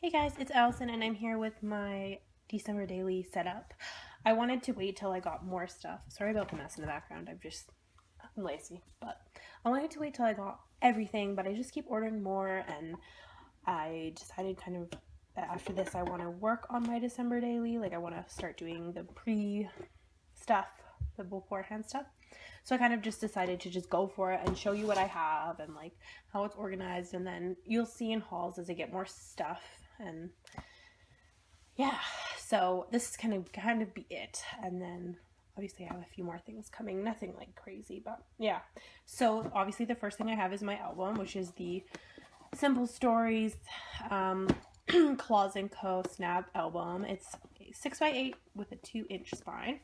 Hey guys, it's Allison and I'm here with my December daily setup. I wanted to wait till I got more stuff. Sorry about the mess in the background. I'm lazy, but I wanted to wait till I got everything, but I just keep ordering more, and I decided kind of that after this I want to work on my December daily. Like I want to start doing the pre stuff, the beforehand stuff. So I kind of just decided to just go for it and show you what I have and like how it's organized, and then you'll see in hauls as I get more stuff. And yeah, so this is kind of be it. And then obviously I have a few more things coming, nothing like crazy, but yeah. So obviously the first thing I have is my album, which is the Simple Stories Claus & Co. Snap album. It's 6x8 with a 2-inch spine.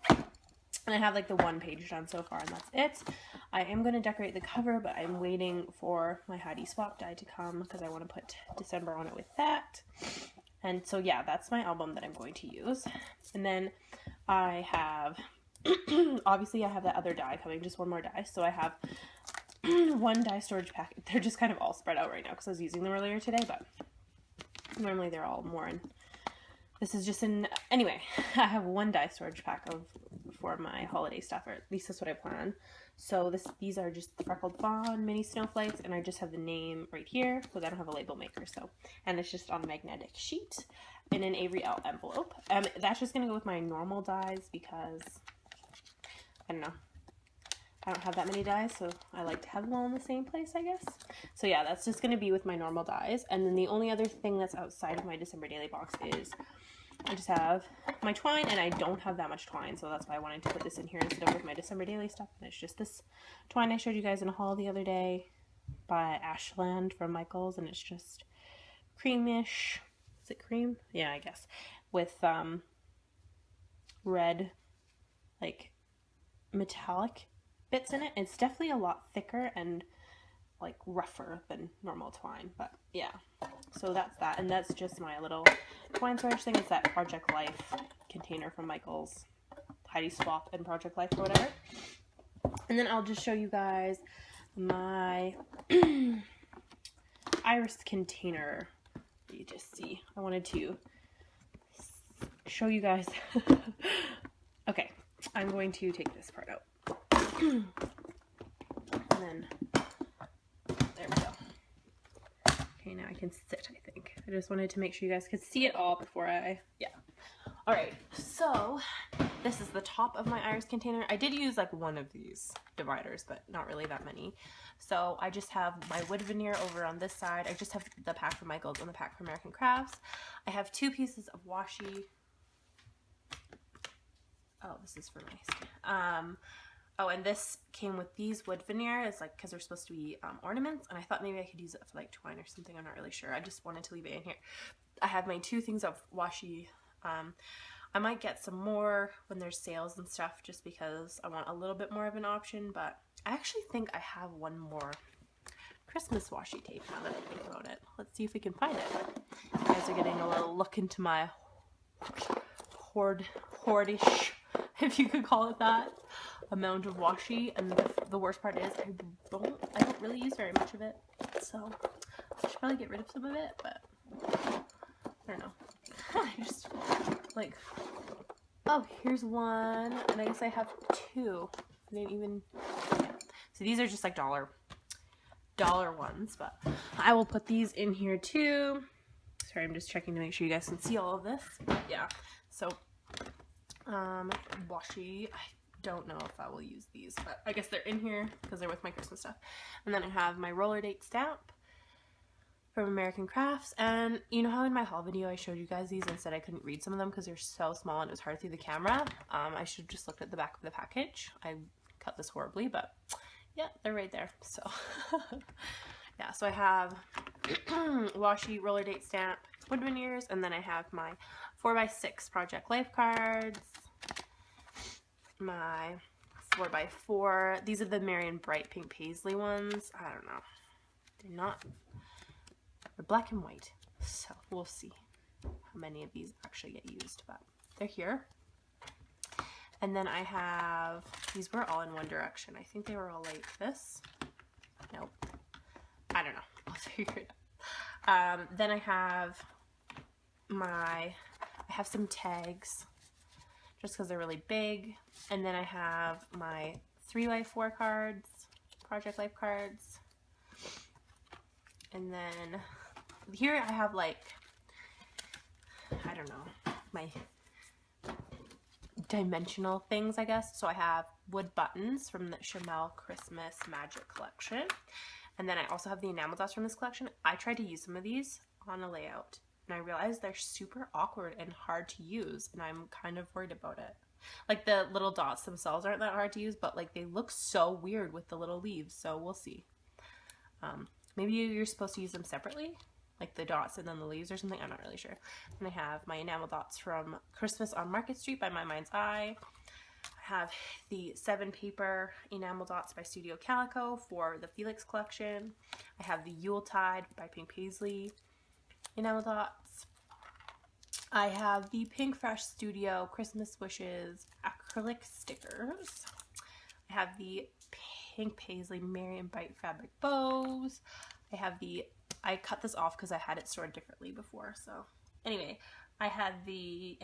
And I have like the one page done so far, and that's it. I am going to decorate the cover, but I'm waiting for my Heidi swap die to come because I want to put December on it with that. And so yeah, that's my album that I'm going to use. And then I have, obviously I have that other die coming, just one more die. So I have one die storage pack. They're just kind of all spread out right now because I was using them earlier today, but normally they're all more in. This is just anyway, I have one die storage pack for my holiday stuff, or at least that's what I plan. So these are just the Freckled Fawn mini snowflakes, and I just have the name right here because I don't have a label maker. So, and it's just on a magnetic sheet in an Avery Elle envelope. That's just gonna go with my normal dies because I don't know, I don't have that many dies, so I like to have them all in the same place, I guess. So yeah, that's just gonna be with my normal dies. And then the only other thing that's outside of my December daily box is I just have my twine, and I don't have that much twine, so that's why I wanted to put this in here instead of with my December daily stuff. And it's just this twine I showed you guys in a haul the other day by Ashland from Michaels, and it's just creamish. Is it cream? Yeah, I guess. With red, like, metallic bits in it. It's definitely a lot thicker and like rougher than normal twine, but yeah. So that's that, and that's just my little twine storage thing. It's that Project Life container from Michaels, Heidi Swap and Project Life or whatever. And then I'll just show you guys my iris container. You just see, I wanted to show you guys. Okay, I'm going to take this part out. And then there we go. Okay, now I can sit, I think. I just wanted to make sure you guys could see it all before yeah. Alright, so this is the top of my iris container. I did use like one of these dividers, but not really that many. So I just have my wood veneer over on this side. I just have the pack from Michaels and the pack from American Crafts. I have 2 pieces of washi. Oh, this is for my skin. Oh, and this came with these wood veneer. It's like, because they're supposed to be ornaments, and I thought maybe I could use it for like twine or something. I'm not really sure. I just wanted to leave it in here. I have my 2 things of washi. I might get some more when there's sales and stuff, just because I want a little bit more of an option, but I actually think I have one more Christmas washi tape now that I think about it. Let's see if we can find it. You guys are getting a little look into my hoardish, if you could call it that, amount of washi. And the worst part is I don't really use very much of it, so I should probably get rid of some of it, but I don't know. I just like, oh, here's one, and I guess I have 2. I didn't even, yeah. So these are just like dollar ones, but I will put these in here too. Sorry, I'm just checking to make sure you guys can see all of this. Yeah, so washi, I don't know if I will use these, but I guess they're in here because they're with my Christmas stuff. And then I have my roller date stamp from American Crafts, and you know how in my haul video I showed you guys these and said I couldn't read some of them because they're so small and it was hard through the camera. I should have just looked at the back of the package. I cut this horribly, but yeah, they're right there. So yeah, so I have washi, roller date stamp, wood veneers, and then I have my 4x6 Project Life cards, my 4x4. These are the Marion Bright Pink Paisley ones. I don't know. They're black and white, so we'll see how many of these actually get used, but they're here. And then I have, these were all in one direction. I think they were all like this. Nope. I don't know. I'll figure it out. Then I have I have some tags just because they're really big. And then I have my 3x4 cards, Project Life cards. And then here I have like, I don't know, my dimensional things, I guess. So I have wood buttons from the Chamel Christmas Magic collection. And then I also have the enamel dots from this collection. I tried to use some of these on a layout and I realized they're super awkward and hard to use, and I'm kind of worried about it. Like the little dots themselves aren't that hard to use, but like they look so weird with the little leaves, so we'll see. Maybe you're supposed to use them separately, like the dots and then the leaves or something, I'm not really sure. And I have my enamel dots from Christmas on Market Street by My Mind's Eye. I have the 7 paper enamel dots by Studio Calico for the Felix collection. I have the Yuletide by Pink Paisley enamel dots. I have the Pinkfresh Studio Christmas Wishes acrylic stickers. I have the Pink Paisley Merry and Bite fabric bows. I cut this off because I had it stored differently before. So anyway, I have the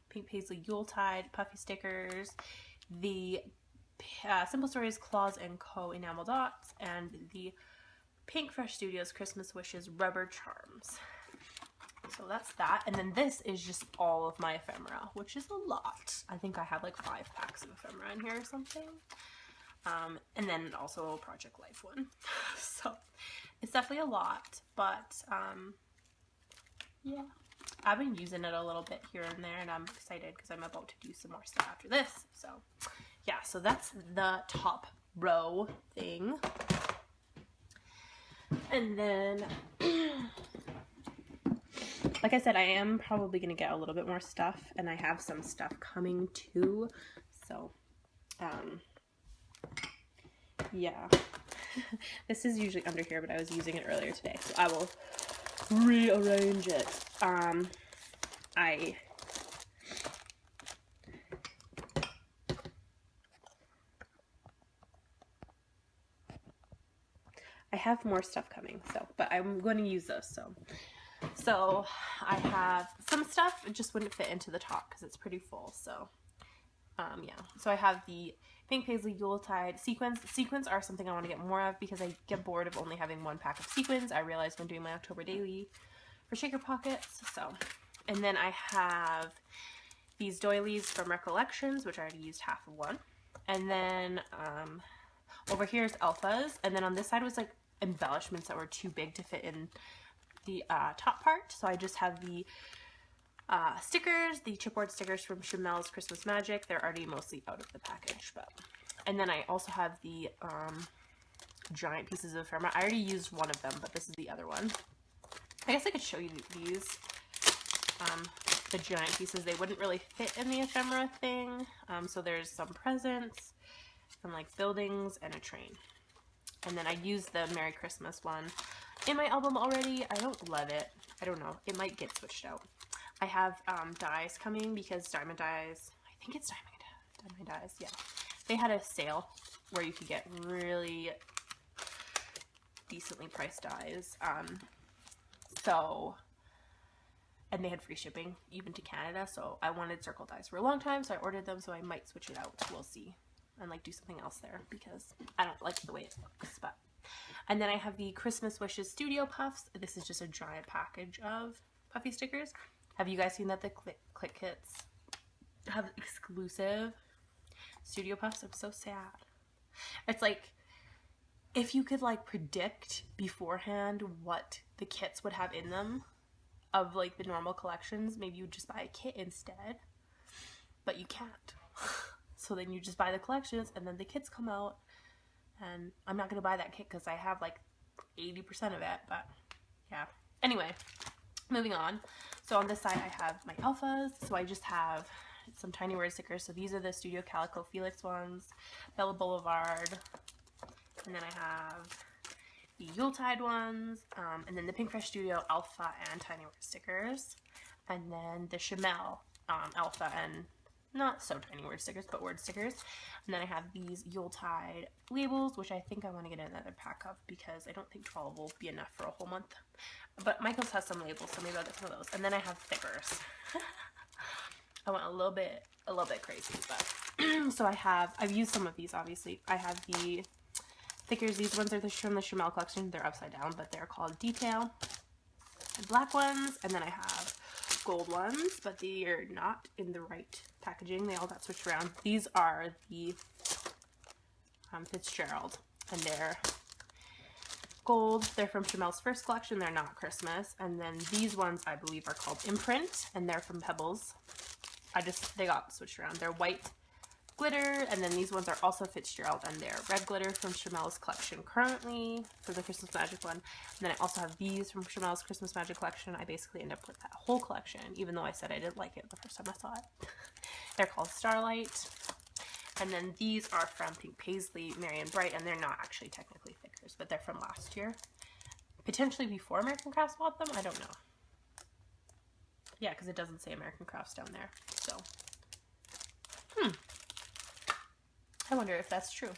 Pink Paisley Yuletide puffy stickers, the Simple Stories Claws & Co. enamel dots, and the Pinkfresh Studios Christmas Wishes rubber charms. So that's that. And then this is just all of my ephemera, which is a lot. I think I have like 5 packs of ephemera in here or something. And then also a Project Life one. So it's definitely a lot, but yeah, I've been using it a little bit here and there, and I'm excited because I'm about to do some more stuff after this. So yeah, so that's the top row thing. And then like I said, I am probably going to get a little bit more stuff, and I have some stuff coming too. So yeah. This is usually under here, but I was using it earlier today, so I will rearrange it. I have more stuff coming, but I'm going to use those. So I have some stuff, it just wouldn't fit into the top because it's pretty full. So yeah, so I have the Pink Paisley Yuletide sequins. Sequins are something I want to get more of because I get bored of only having 1 pack of sequins. I realized when doing my October daily for Shaker Pockets. So, and then I have these doilies from Recollections, which I already used half of one. And then over here is alphas, and then on this side was like embellishments that were too big to fit in the top part. So I just have the stickers, the chipboard stickers from Chamel's Christmas Magic. They're already mostly out of the package, but and then I also have the giant pieces of ephemera. I already used one of them, but this is the other one. I guess I could show you these. The giant pieces, they wouldn't really fit in the ephemera thing. So there's some presents, some like buildings, and a train. And then I used the Merry Christmas one in my album already. I don't love it. I don't know. It might get switched out. I have dies coming because Diamond Dies, I think it's Diamond Dies, yeah. They had a sale where you could get really decently priced dies. And they had free shipping even to Canada, so I wanted circle dies for a long time, so I ordered them, so I might switch it out. We'll see. And like do something else there because I don't like the way it looks. But and then I have the Christmas Wishes Studio Puffs. This is just a giant package of puffy stickers. Have you guys seen that the Click Kits have exclusive Studio Puffs? I'm so sad. It's like if you could like predict beforehand what the kits would have in them of like the normal collections, maybe you would just buy a kit instead, but you can't. So then you just buy the collections and then the kits come out, and I'm not going to buy that kit because I have like 80% of it, but yeah. Anyway, moving on. So on this side I have my alphas, so I just have some tiny word stickers. So these are the Studio Calico Felix ones, Bella Boulevard, and then I have the Yuletide ones, and then the Pinkfresh Studio Alpha and tiny word stickers, and then the Chamel Alpha and not so tiny word stickers, but word stickers. And then I have these Yuletide labels, which I think I want to get another pack of because I don't think 12 will be enough for a whole month. But Michaels has some labels, so maybe I'll get some of those. And then I have thickers. I went a little bit crazy, but so I've used some of these, obviously. I have the thickers. These ones are from the Chamel collection. They're upside down, but they're called Detail. And black ones, and then I have gold ones, but they are not in the right packaging. They all got switched around. These are the Fitzgerald, and they're gold. They're from Chamel's first collection. They're not Christmas. And then these ones I believe are called Imprint, and they're from Pebbles. They got switched around. They're white glitter, and then these ones are also Fitzgerald, and they're red glitter from Chamel's collection currently for the Christmas Magic one. And then I also have these from Chamel's Christmas Magic collection. I basically end up with that whole collection, even though I said I didn't like it the first time I saw it. They're called Starlight. And then these are from Pink Paisley, Marion Bright, and they're not actually technically thickers, but they're from last year. Potentially before American Crafts bought them, I don't know. Yeah, because it doesn't say American Crafts down there, so. I wonder if that's true.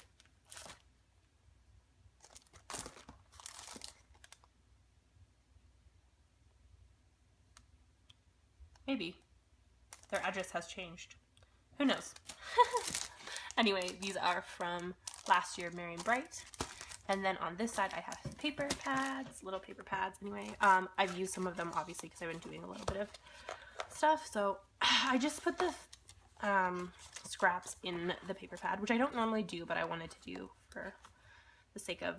Maybe. Their address has changed. Who knows? Anyway, these are from last year, Marion Bright. And then on this side, I have paper pads, little paper pads anyway. I've used some of them, obviously, because I've been doing a little bit of stuff. So I just put the scraps in the paper pad, which I don't normally do, but I wanted to do for the sake of,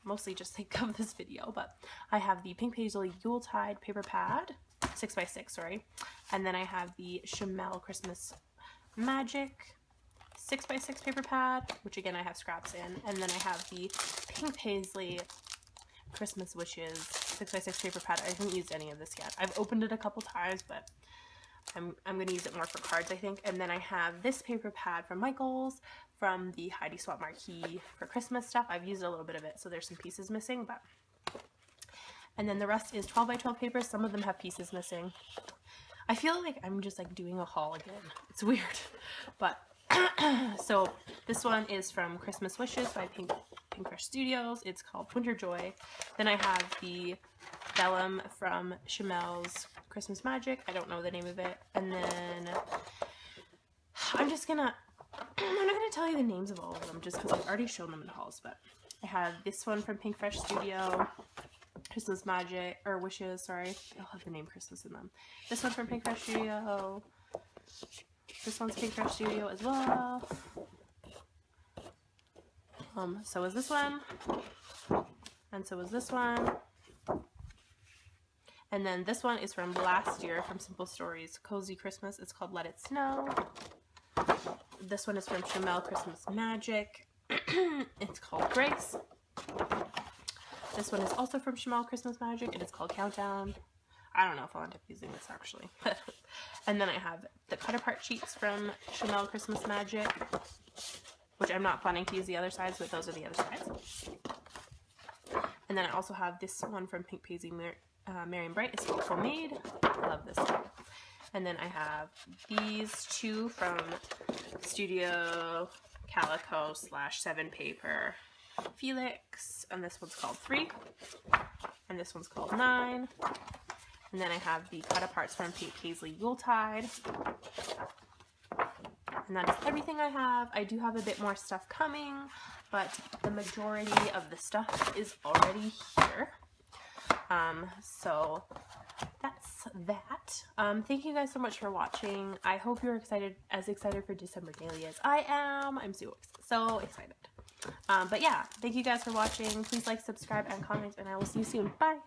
mostly just sake of this video. But I have the Pink Paisley Yuletide paper pad, 6x6, sorry. And then I have the Chamel Christmas Magic 6x6 paper pad, which again I have scraps in. And then I have the Pink Paisley Christmas Wishes 6x6 paper pad. I haven't used any of this yet. I've opened it a couple times, but I'm going to use it more for cards, I think. And then I have this paper pad from Michaels from the Heidi Swapp Marquee for Christmas stuff. I've used a little bit of it, so there's some pieces missing, but. And then the rest is 12x12 paper. Some of them have pieces missing. I feel like I'm just like doing a haul again. It's weird, but so this one is from Christmas Wishes by Pink Fresh Studios. It's called Winter Joy. Then I have the Vellum from Chamel's Christmas Magic. I don't know the name of it. And then I'm not gonna tell you the names of all of them just because I've already shown them in hauls, but I have this one from Pink Fresh Studio, Christmas Magic, or Wishes, sorry. They'll have the name Christmas in them. This one from Pink Fresh Studio. This one's Pink Fresh Studio as well. So is this one. And so is this one. And then this one is from last year from Simple Stories Cozy Christmas. It's called Let It Snow. This one is from Chamel Christmas Magic. It's called Grace. This one is also from Chamel Christmas Magic, and it's called Countdown. I don't know if I'll end up using this actually. And then I have the cut apart sheets from Chamel Christmas Magic, which I'm not planning to use the other sides, but those are the other sides. And then I also have this one from Pink Paisley Marion Bright. It's called Homemade. I love this one. And then I have these two from Studio Calico / 7 Paper Felix, and this one's called 3, and this one's called 9. And then I have the cut aparts from Pink Paisley Yuletide. And that is everything I have. I do have a bit more stuff coming, but the majority of the stuff is already here. So that's that. Thank you guys so much for watching. I hope you're as excited for December Daily as I am. I'm so excited. But yeah, thank you guys for watching. Please like, subscribe, and comment, and I will see you soon. Bye!